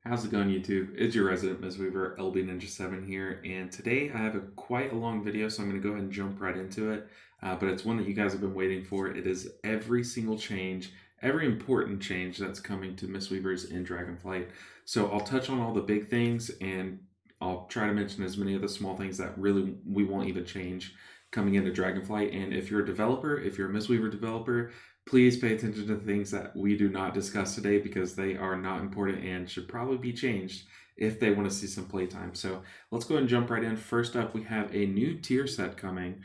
How's it going, YouTube? It's your resident Mistweaver, LB Ninja 7 here, and today I have quite a long video, so I'm going to go ahead and jump right into it. But it's one that you guys have been waiting for. It is every single change, every important change that's coming to Mistweavers in Dragonflight. So I'll touch on all the big things, and I'll try to mention as many of the small things that really we won't even change coming into Dragonflight. And if you're a developer, if you're a Mistweaver developer, please pay attention to the things that we do not discuss today because they are not important and should probably be changed if they want to see some playtime. So let's go ahead and jump right in. First up, we have a new tier set coming.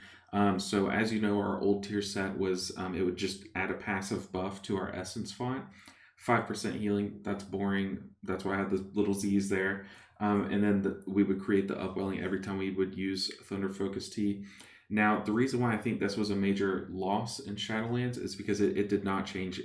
So as you know, our old tier set was, it would just add a passive buff to our essence font. 5% healing, that's boring. That's why I had the little Z's there. And then we would create the upwelling every time we would use Thunder Focus Tea. Now, the reason why I think this was a major loss in Shadowlands is because it did not change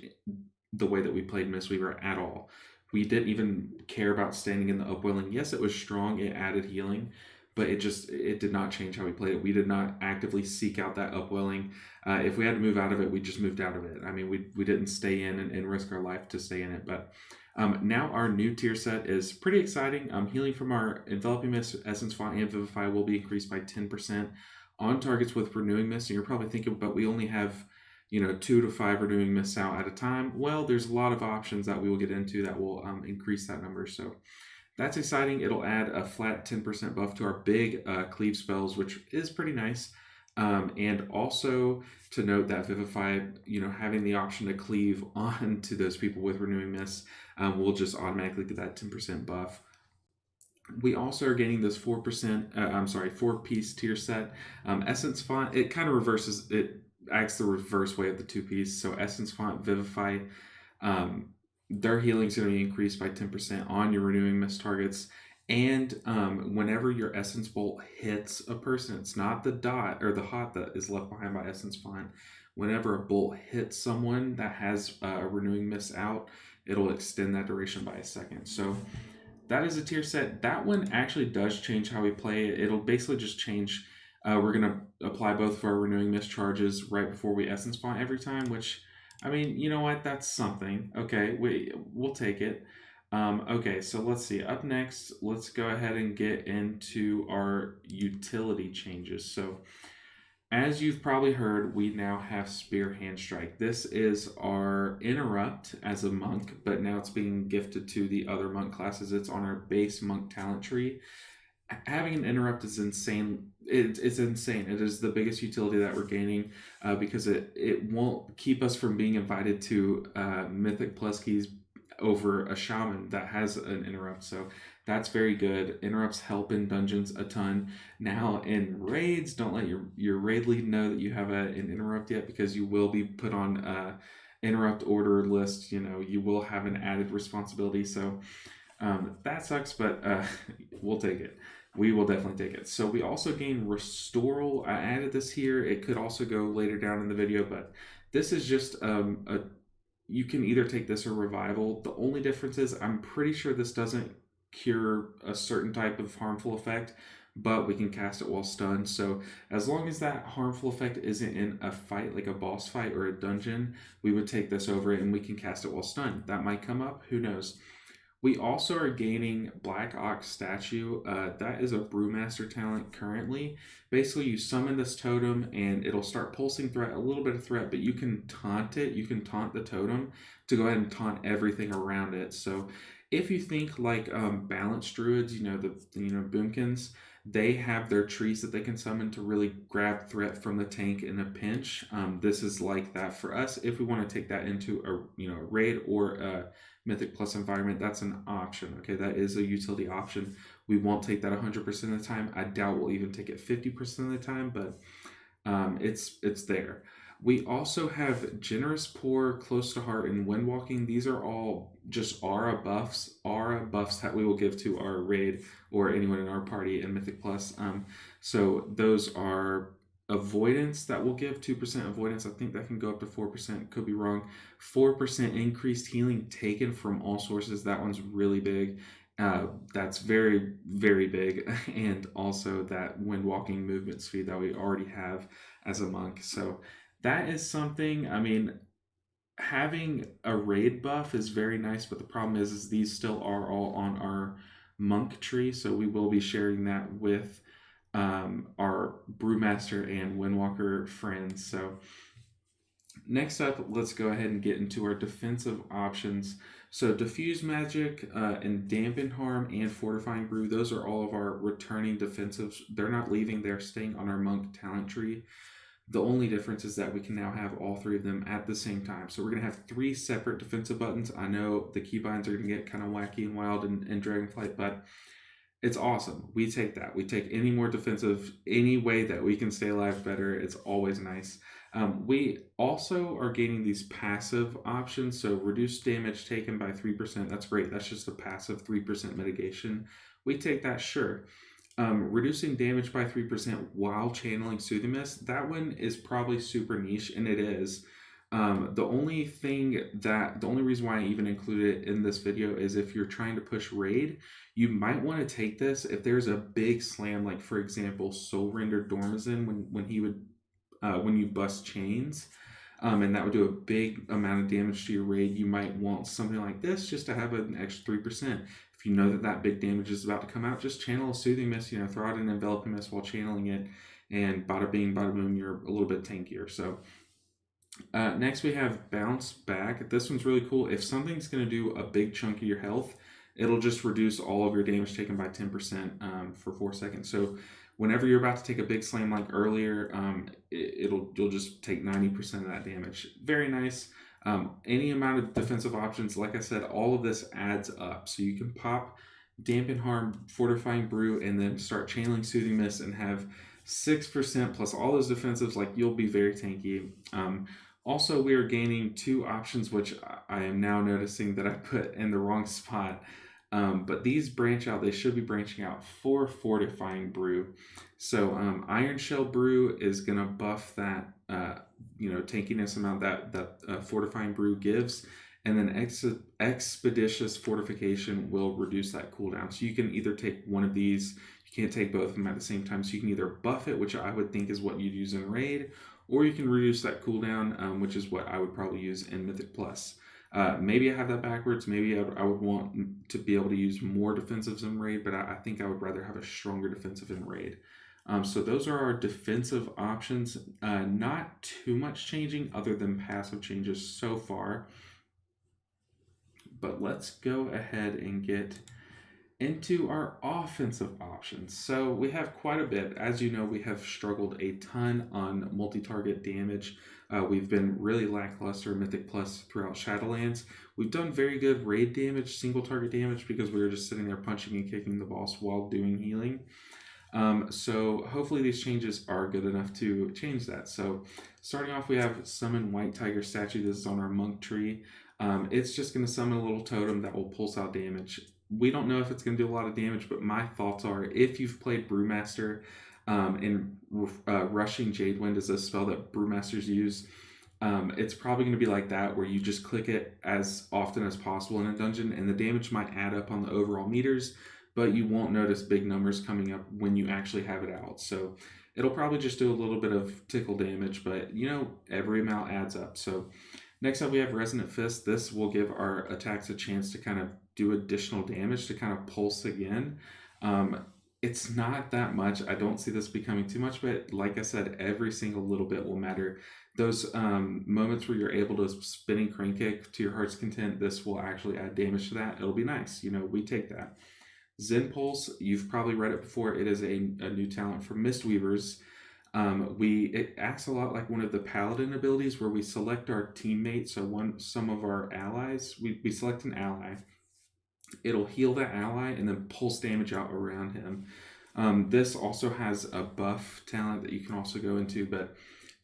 the way that we played Mistweaver at all. We didn't even care about standing in the upwelling. Yes, it was strong, it added healing, but it did not change how we played it. We did not actively seek out that upwelling. If we had to move out of it, we just moved out of it. I mean, we didn't stay in and risk our life to stay in it, but now our new tier set is pretty exciting. Healing from our Enveloping Mist, Essence Font, and Vivify will be increased by 10% on targets with Renewing Mist. And you're probably thinking, but we only have 2 to 5 Renewing Mists out at a time. Well, there's a lot of options that we will get into that will increase that number. So that's exciting. It'll add a flat 10% buff to our big cleave spells, which is pretty nice. And also to note that Vivify, having the option to cleave on to those people with Renewing Mists will just automatically get that 10% buff. We also are getting this 4-piece tier set. Essence Font, it kind of reverses, it acts the reverse way of the 2-piece. So Essence Font, Vivify, their healing is going to be increased by 10% on your Renewing Mist targets. And whenever your Essence Bolt hits a person, it's not the dot or the hot that is left behind by Essence Font. Whenever a bolt hits someone that has a Renewing Mist out, it'll extend that duration by a second. So that is a tier set. That one actually does change how we play it. It'll basically just change. We're going to apply both of our Renewing Mist charges right before we Essence Font every time, which, I mean, you know what? That's something. Okay, we'll take it. Okay, so let's see. Up next, let's go ahead and get into our utility changes. So as you've probably heard, we now have Spear Hand Strike. This is our interrupt as a monk, but now it's being gifted to the other monk classes. It's on our base monk talent tree. Having an interrupt is insane. It's insane. It is the biggest utility that we're gaining because it won't keep us from being invited to Mythic Plus keys over a shaman that has an interrupt. So that's very good. Interrupts help in dungeons a ton. Now in raids, don't let your raid lead know that you have an interrupt yet, because you will be put on interrupt order list. You will have an added responsibility. So that sucks, but we'll take it. We will definitely take it. So we also gain Restoral. I added this here. It could also go later down in the video, but this is just you can either take this or Revival. The only difference is I'm pretty sure this doesn't cure a certain type of harmful effect, but we can cast it while stunned. So as long as that harmful effect isn't in a fight, like a boss fight or a dungeon, we would take this over and we can cast it while stunned. That might come up, who knows. We also are gaining Black Ox Statue. That is a Brewmaster talent currently. Basically, you summon this totem and it'll start pulsing threat, a little bit of threat, but you can taunt it. You can taunt the totem to go ahead and taunt everything around it. So if you think like Balanced Druids, Boomkins, they have their trees that they can summon to really grab threat from the tank in a pinch. This is like that for us. If we want to take that into a raid or a Mythic Plus environment, that's an option. Okay, that is a utility option. We won't take that 100% of the time. I doubt we'll even take it 50% of the time, but it's there. We also have Generous Pour, Close to Heart, and Windwalking. These are all just aura buffs that we will give to our raid or anyone in our party in Mythic Plus. So those are avoidance that will give 2% avoidance. I think that can go up to 4%, could be wrong. 4% increased healing taken from all sources. That one's really big. That's very, very big. And also that Windwalking movement speed that we already have as a monk. So that is something, I mean, having a raid buff is very nice, but the problem is these still are all on our monk tree, so we will be sharing that with our brewmaster and windwalker friends. So next up, let's go ahead and get into our defensive options. So diffuse magic and dampen harm and fortifying brew, those are all of our returning defensives. They're not leaving, they're staying on our monk talent tree. The only difference is that we can now have all three of them at the same time. So we're going to have three separate defensive buttons. I know the keybinds are going to get kind of wacky and wild in Dragonflight, but it's awesome. We take that. We take any more defensive, any way that we can stay alive better. It's always nice. We also are gaining these passive options. So reduce damage taken by 3%. That's great. That's just a passive 3% mitigation. We take that, sure. Reducing damage by 3% while channeling Soothing Mist, that one is probably super niche, and it is. The only reason why I even included it in this video is if you're trying to push raid, you might want to take this if there's a big slam, like for example, Soul Render Dormazin when you bust chains, and that would do a big amount of damage to your raid. You might want something like this just to have an extra 3%. If you know that big damage is about to come out, just channel a Soothing Mist, throw out an Enveloping Mist while channeling it, and bada bing, bada boom, you're a little bit tankier. So next we have Bounce Back. This one's really cool. If something's going to do a big chunk of your health, it'll just reduce all of your damage taken by 10% for 4 seconds. So whenever you're about to take a big slam like earlier, you'll just take 90% of that damage. Very nice. Any amount of defensive options, like I said, all of this adds up. So you can pop Dampen Harm, Fortifying Brew, and then start channeling Soothing Mist and have 6% plus all those defensives. Like, you'll be very tanky. Also, we are gaining two options, which I am now noticing that I put in the wrong spot. But these branch out. They should be branching out for Fortifying Brew. So Iron Shell Brew is going to buff that tankiness amount that Fortifying Brew gives. And then Expeditious Fortification will reduce that cooldown. So you can either take one of these. You can't take both of them at the same time. So you can either buff it, which I would think is what you'd use in Raid, or you can reduce that cooldown, which is what I would probably use in Mythic Plus. Maybe I have that backwards. Maybe I would want to be able to use more defensives in Raid, but I think I would rather have a stronger defensive in Raid. So those are our defensive options. Not too much changing other than passive changes so far. But let's go ahead and get into our offensive options. So we have quite a bit. As you know, we have struggled a ton on multi-target damage. We've been really lackluster Mythic Plus throughout Shadowlands. We've done very good raid damage, single target damage, because we were just sitting there punching and kicking the boss while doing healing. So hopefully these changes are good enough to change that. So starting off, we have Summon White Tiger Statue. This is on our monk tree. It's just going to summon a little totem that will pulse out damage. We don't know if it's going to do a lot of damage, but my thoughts are, if you've played Brewmaster, and Rushing Jadewind is a spell that Brewmasters use, it's probably going to be like that, where you just click it as often as possible in a dungeon, and the damage might add up on the overall meters, but you won't notice big numbers coming up when you actually have it out. So it'll probably just do a little bit of tickle damage, but every amount adds up. So next up, we have Resonant Fist. This will give our attacks a chance to kind of do additional damage, to kind of pulse again. It's not that much. I don't see this becoming too much, but like I said, every single little bit will matter. Those moments where you're able to spinning crane kick to your heart's content, this will actually add damage to that. It'll be nice. We take that. Zen Pulse, you've probably read it before. It is a new talent from Mistweavers. It acts a lot like one of the Paladin abilities, where we select our teammate. So some of our allies, we select an ally. It'll heal that ally and then pulse damage out around him. This also has a buff talent that you can also go into, but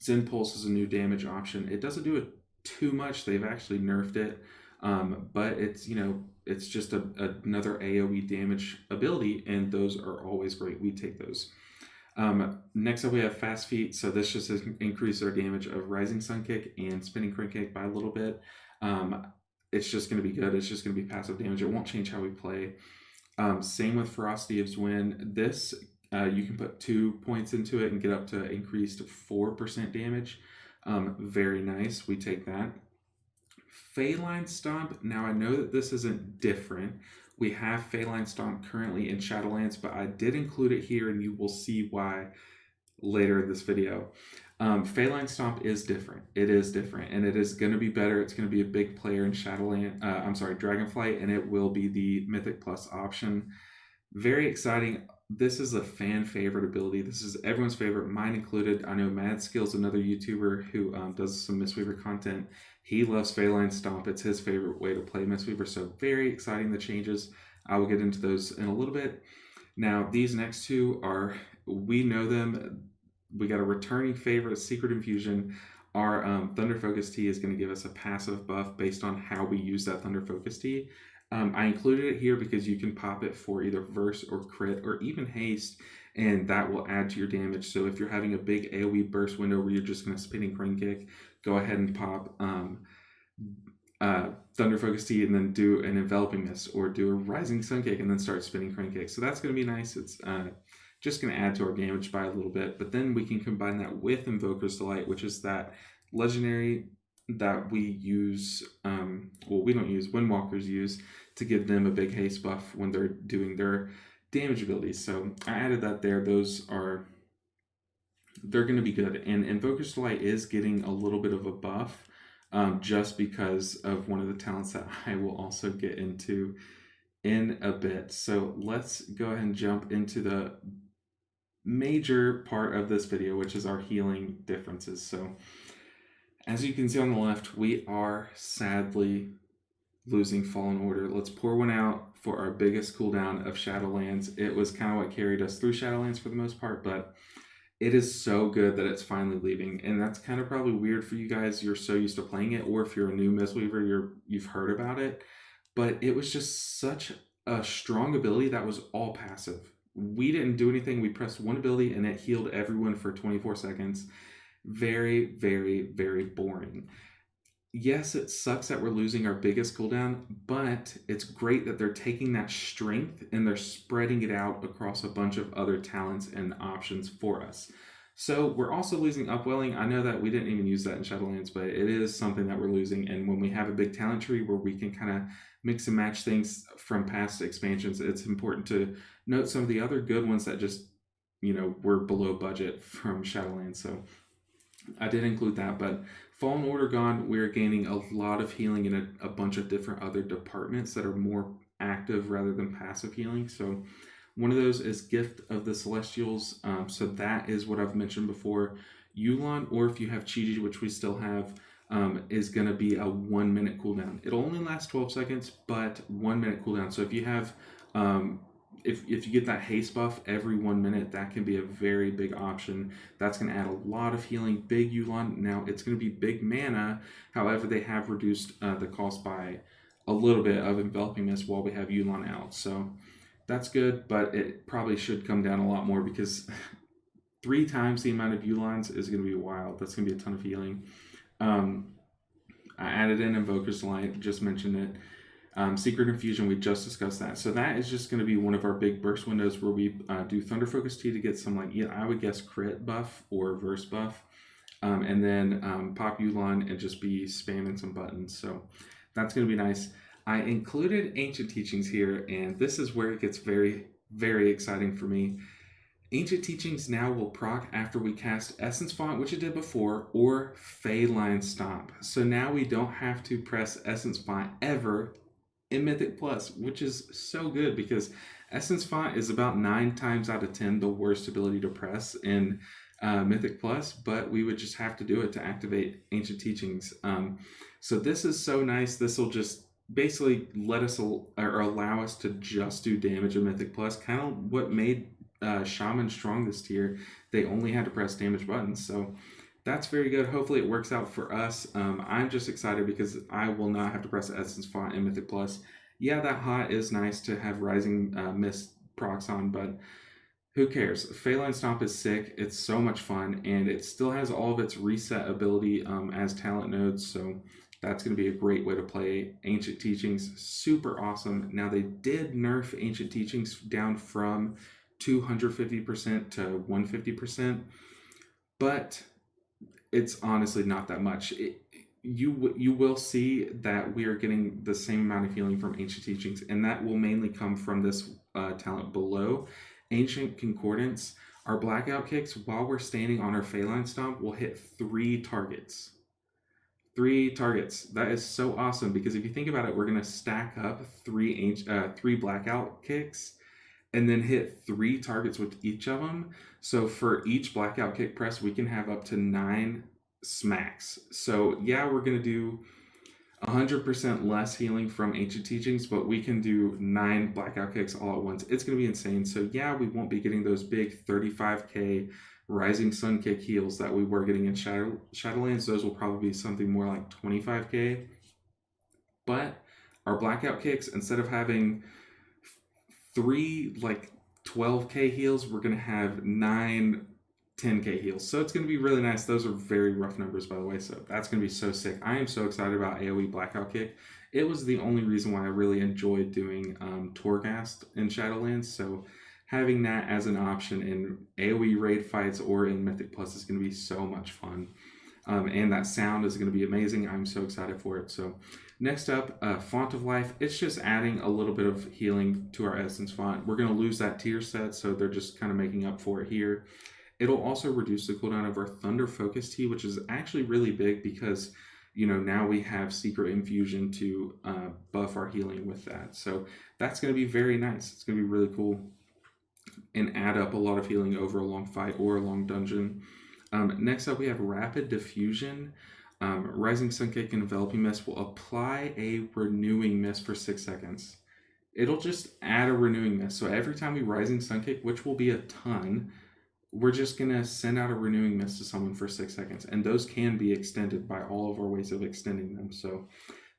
Zen Pulse is a new damage option. It doesn't do it too much. They've actually nerfed it, but it's just another AoE damage ability, and those are always great. We take those. Next up, we have Fast Feet. So this just increases our damage of Rising Sun Kick and Spinning Crane Kick by a little bit. It's just going to be good. It's just going to be passive damage. It won't change how we play. Same with Ferocity of Zwin. This, you can put 2 points into it and get up to increased 4% damage. Very nice. We take that. Feline Stomp, now I know that this isn't different. We have Feline Stomp currently in Shadowlands, but I did include it here and you will see why later in this video. Feline Stomp is different. It is different, and it is going to be better. It's going to be a big player in Shadowland. Dragonflight, and it will be the Mythic Plus option. Very exciting. This is a fan favorite ability. This is everyone's favorite, mine included. I know Mad Skill's another YouTuber who does some Mistweaver content. He loves Feline Stomp. It's his favorite way to play Mistweaver. So very exciting, the changes. I will get into those in a little bit. Now, these next two are, we know them. We got a returning favorite, Secret Infusion. Our Thunder Focus Tea is going to give us a passive buff based on how we use that Thunder Focus Tea. I included it here because you can pop it for either Verse or Crit or even Haste, and that will add to your damage. So if you're having a big AoE burst window where you're just going to Spinning Crane Kick, go ahead and pop Thunder Focus Tea and then do an Enveloping Mist, or do a Rising Sun Kick and then start Spinning Crane Kick. So that's going to be nice. It's just going to add to our damage by a little bit, but then we can combine that with Invoker's Delight, which is that legendary that we use, we don't use, Windwalkers use, to give them a big haste buff when they're doing their damage abilities. So I added that there. They're going to be good, and Invoker's Delight is getting a little bit of a buff just because of one of the talents that I will also get into in a bit. So let's go ahead and jump into the major part of this video, which is our healing differences. So as you can see on the left, we are sadly losing Fallen Order. Let's pour one out for our biggest cooldown of Shadowlands. It was kind of what carried us through Shadowlands for the most part, but it is so good that it's finally leaving. And that's kind of probably weird for you guys. You're so used to playing it, or if you're a new Mistweaver, you've heard about it. But it was just such a strong ability that was all passive. We didn't do anything. We pressed one ability and it healed everyone for 24 seconds. Very, very, very boring. Yes, it sucks that we're losing our biggest cooldown, but it's great that they're taking that strength and they're spreading it out across a bunch of other talents and options for us. So we're also losing Upwelling. I know that we didn't even use that in Shadowlands, but it is something that we're losing. And when we have a big talent tree where we can kind of mix and match things from past expansions, it's important to note some of the other good ones that just, were below budget from Shadowlands. So I did include that, but Fallen Order gone, we're gaining a lot of healing in a bunch of different other departments that are more active rather than passive healing. So one of those is Gift of the Celestials. So that is what I've mentioned before. Yulon, or if you have Chi-Ji, which we still have, is going to be a 1 minute cooldown. It'll only last 12 seconds, but 1 minute cooldown. So if you have, if you get that haste buff every 1 minute, that can be a very big option. That's going to add a lot of healing. Big Yulon. Now it's going to be big mana. However, they have reduced the cost by a little bit of Enveloping Mist while we have Yulon out. So that's good, but it probably should come down a lot more because 3 times the amount of Yulons is going to be wild. That's going to be a ton of healing. I added in Invoker's Delight, just mentioned it. Secret Infusion, we just discussed that. So that is just going to be one of our big burst windows where we do Thunder Focus Tea to get some, I would guess, crit buff or verse buff. And then pop Yulon and just be spamming some buttons. So that's going to be nice. I included Ancient Teachings here, and this is where it gets very, very exciting for me. Ancient Teachings now will proc after we cast Essence Font, which it did before, or Feline Stomp. So now we don't have to press Essence Font ever in Mythic Plus, which is so good because Essence Font is about 9 times out of 10 the worst ability to press in Mythic Plus, but we would just have to do it to activate Ancient Teachings. So this is so nice. This will just basically let us or allow us to just do damage in Mythic Plus, kind of what made Shaman strong this tier. They only had to press damage buttons, so that's very good. Hopefully it works out for us. I'm just excited because I will not have to press Essence Font in Mythic Plus. Yeah, that hot is nice to have Rising Mist procs on, but who cares? Feline Stomp is sick. It's so much fun, and it still has all of its reset ability as talent nodes, so that's going to be a great way to play Ancient Teachings. Super awesome. Now, they did nerf Ancient Teachings down from 250% to 150%, but it's honestly not that much. you will see that we are getting the same amount of healing from Ancient Teachings, and that will mainly come from this talent below. Ancient Concordance, our blackout kicks, while we're standing on our Phalanx Stomp, will hit 3 targets. 3 targets. That is so awesome, because if you think about it, we're going to stack up 3 blackout kicks and then hit 3 targets with each of them. So for each blackout kick press, we can have up to 9 smacks. So yeah, we're going to do 100% less healing from Ancient Teachings, but we can do 9 blackout kicks all at once. It's going to be insane. So yeah, we won't be getting those big 35k Rising Sun kick heals that we were getting in Shadowlands. Those will probably be something more like 25k. But our blackout kicks, instead of having 3 like 12k heals, we're going to have 9 10k heals. So it's going to be really nice. Those are very rough numbers, by the way, so that's going to be so sick. I am so excited about AoE blackout kick. It was the only reason why I really enjoyed doing Torghast in Shadowlands, so having that as an option in AoE raid fights or in Mythic Plus is going to be so much fun. And that sound is going to be amazing. I'm so excited for it. So next up, Font of Life. It's just adding a little bit of healing to our Essence font. We're going to lose that tier set, so they're just kind of making up for it here. It'll also reduce the cooldown of our Thunder Focus Tea, which is actually really big because, you know, now we have Secret Infusion to buff our healing with that. So that's going to be very nice. It's going to be really cool and add up a lot of healing over a long fight or a long dungeon. Next up, we have Rapid Diffusion. Rising Sun Kick and Enveloping Mist will apply a Renewing Mist for 6 seconds. It'll just add a Renewing Mist. So every time we Rising Sun Kick, which will be a ton, we're just going to send out a Renewing Mist to someone for 6 seconds. And those can be extended by all of our ways of extending them. So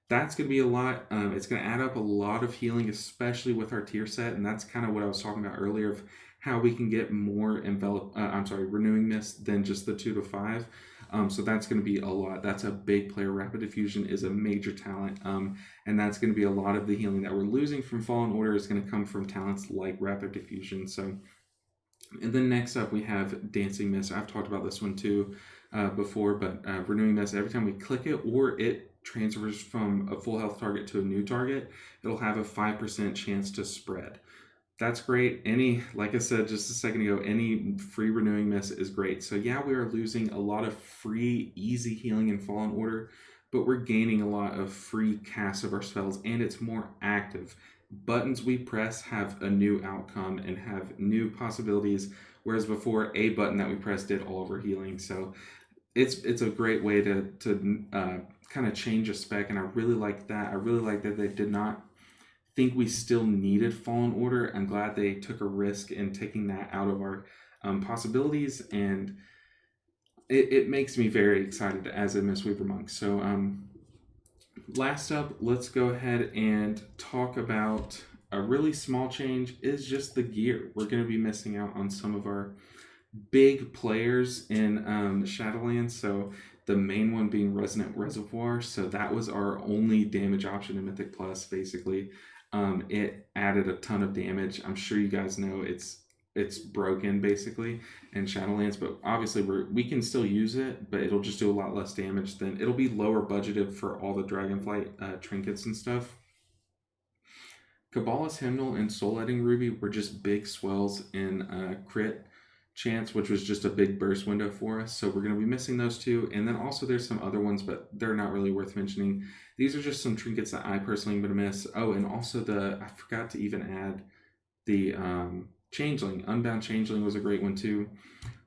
that's going to be a lot. It's going to add up a lot of healing, especially with our tier set. And that's kind of what I was talking about earlier of how we can get more Renewing Mist than just the 2 to 5. So that's going to be a lot. That's a big player. Rapid Diffusion is a major talent. And that's going to be a lot of the healing that we're losing from Fallen Order is going to come from talents like Rapid Diffusion. So, and then next up we have Dancing Mist. I've talked about this one too before, but Renewing Mist, every time we click it or it transfers from a full health target to a new target, it'll have a 5% chance to spread. That's great. Like I said just a second ago, any free Renewing Mist is great. So yeah, we are losing a lot of free, easy healing in Fallen Order, but we're gaining a lot of free casts of our spells, and it's more active. Buttons we press have a new outcome and have new possibilities, whereas before, a button that we press did all of our healing. So it's a great way to kind of change a spec, and I really like that. I really like that they did not think we still needed Fallen Order. I'm glad they took a risk in taking that out of our possibilities, and it makes me very excited as a Mistweaver monk. So last up, let's go ahead and talk about a really small change is just the gear. We're going to be missing out on some of our big players in Shadowlands. So the main one being Resonant Reservoir. So that was our only damage option in Mythic Plus, basically. It added a ton of damage. I'm sure you guys know it's broken basically in Shadowlands, but obviously we can still use it, but it'll just do a lot less damage. Then it'll be lower budgeted for all the Dragonflight trinkets and stuff. Kabbalah's Hymnal and Soul Editing Ruby were just big swells in crit chance, which was just a big burst window for us. So we're going to be missing those two. And then also there's some other ones, but they're not really worth mentioning. These are just some trinkets that I personally am going to miss. Oh, and also I forgot to even add the Changeling. Unbound Changeling was a great one too.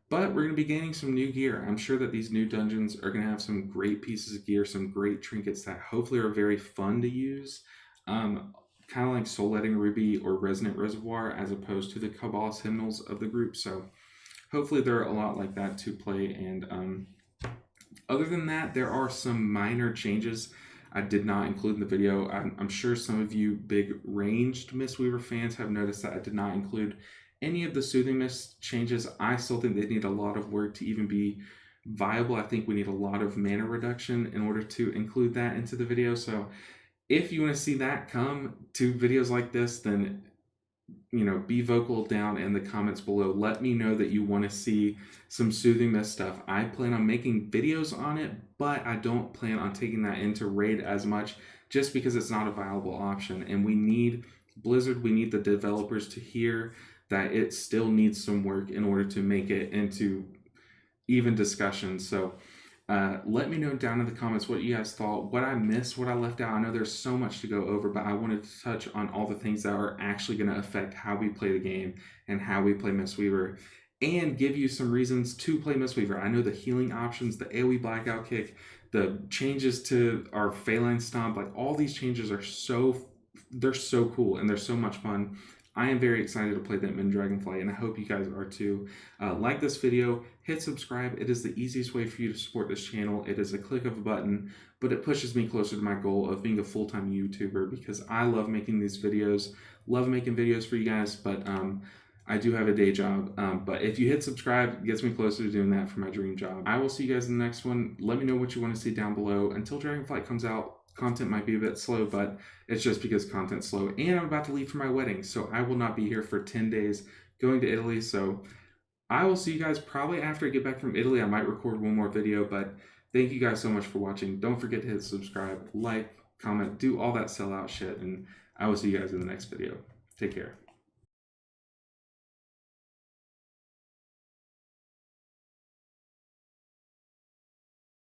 But we're going to be gaining some new gear. I'm sure that these new dungeons are going to have some great pieces of gear, some great trinkets that hopefully are very fun to use. Kind of like Soul Editing Ruby or Resonant Reservoir, as opposed to the Kabbalah's Hymnals of the group. So hopefully they're a lot like that to play. And other than that, there are some minor changes I did not include in the video. I'm sure some of you big ranged Mistweaver fans have noticed that I did not include any of the Soothing Mist changes. I still think they need a lot of work to even be viable. I think we need a lot of mana reduction in order to include that into the video. So if you want to see that come to videos like this, then be vocal down in the comments below. Let me know that you want to see some Soothing Mist stuff. I plan on making videos on it, but I don't plan on taking that into raid as much just because it's not a viable option. And we need Blizzard, we need the developers to hear that it still needs some work in order to make it into even discussion. So let me know down in the comments what you guys thought, what I missed, what I left out. I know there's so much to go over, but I wanted to touch on all the things that are actually going to affect how we play the game and how we play Mistweaver, and give you some reasons to play Mistweaver. I know the healing options, the AoE blackout kick, the changes to our Feline Stomp, like all these changes are they're so cool and they're so much fun. I am very excited to play them in Dragonflight, and I hope you guys are too. Like this video, hit subscribe. It is the easiest way for you to support this channel. It is a click of a button, but it pushes me closer to my goal of being a full-time YouTuber, because I love making these videos, love making videos for you guys, but I do have a day job. But if you hit subscribe, it gets me closer to doing that for my dream job. I will see you guys in the next one. Let me know what you want to see down below. Until Dragonflight comes out, content might be a bit slow, but it's just because content's slow, and I'm about to leave for my wedding, so I will not be here for 10 days going to Italy. So I will see you guys probably after I get back from Italy. I might record one more video, but thank you guys so much for watching. Don't forget to hit subscribe, like, comment, do all that sellout shit, and I will see you guys in the next video. Take care.